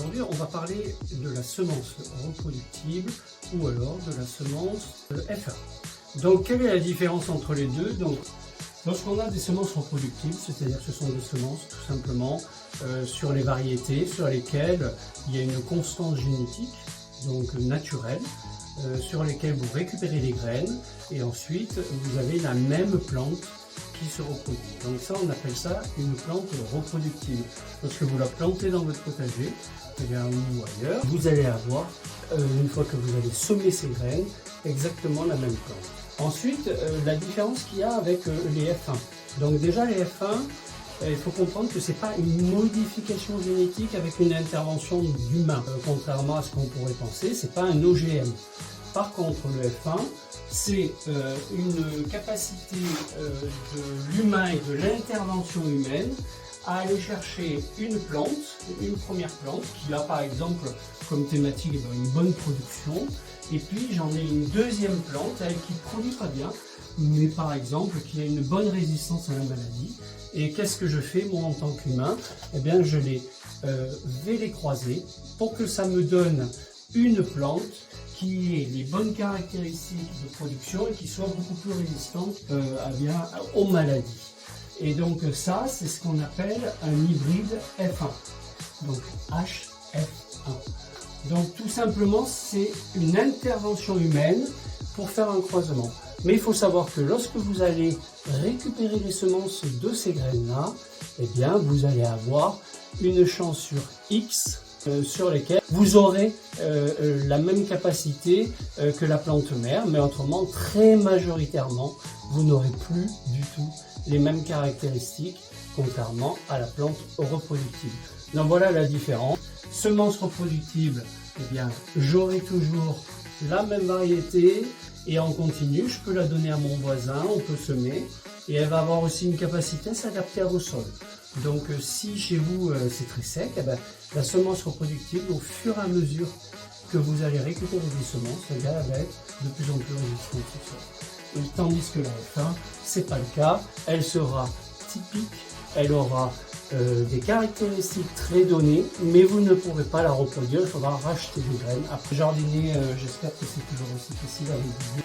Aujourd'hui, on va parler de la semence reproductible ou alors de la semence F1. Donc, quelle est la différence entre les deux? Donc, lorsqu'on a des semences reproductives, c'est-à-dire que ce sont des semences tout simplement sur les variétés sur lesquelles il y a une constance génétique, donc naturelle, sur lesquelles vous récupérez les graines et ensuite vous avez la même plante qui se reproduit. Donc ça, on appelle ça une plante reproductive. Lorsque vous la plantez dans votre potager, ou ailleurs, vous allez avoir, une fois que vous allez semer ces graines, exactement la même plante. Ensuite, la différence qu'il y a avec les F1. Donc déjà, les F1, il faut comprendre que ce n'est pas une modification génétique avec une intervention d'humain. Contrairement à ce qu'on pourrait penser, ce n'est pas un OGM. Par contre, le F1, c'est une capacité de l'humain et de l'intervention humaine à aller chercher une plante, une première plante, qui a par exemple comme thématique une bonne production, et puis j'en ai une deuxième plante qui ne produit pas bien, mais par exemple qui a une bonne résistance à la maladie. Et qu'est-ce que je fais moi en tant qu'humain? Eh bien je vais les croiser pour que ça me donne une plante qui ait les bonnes caractéristiques de production et qui soit beaucoup plus résistante aux maladies. Et donc ça, c'est ce qu'on appelle un hybride F1, donc HF1. Donc tout simplement, c'est une intervention humaine pour faire un croisement. Mais il faut savoir que lorsque vous allez récupérer les semences de ces graines-là, eh bien vous allez avoir une chance sur X sur lesquelles vous aurez la même capacité que la plante mère, mais autrement, très majoritairement, vous n'aurez plus du tout les mêmes caractéristiques, contrairement à la plante reproductive. Donc voilà la différence. Semence reproductible, eh bien, j'aurai toujours la même variété et en continu, je peux la donner à mon voisin, on peut semer, et elle va avoir aussi une capacité à s'adapter au sol. Donc si chez vous c'est très sec, eh bien, la semence reproductible, au fur et à mesure que vous allez récupérer des semences, elle va être de plus en plus résistante au sol. Et tandis que la F1, c'est pas le cas, elle sera typique, elle aura des caractéristiques très données, mais vous ne pourrez pas la reproduire, il faudra racheter des graines. Après jardiner, j'espère que c'est toujours aussi facile avec vous.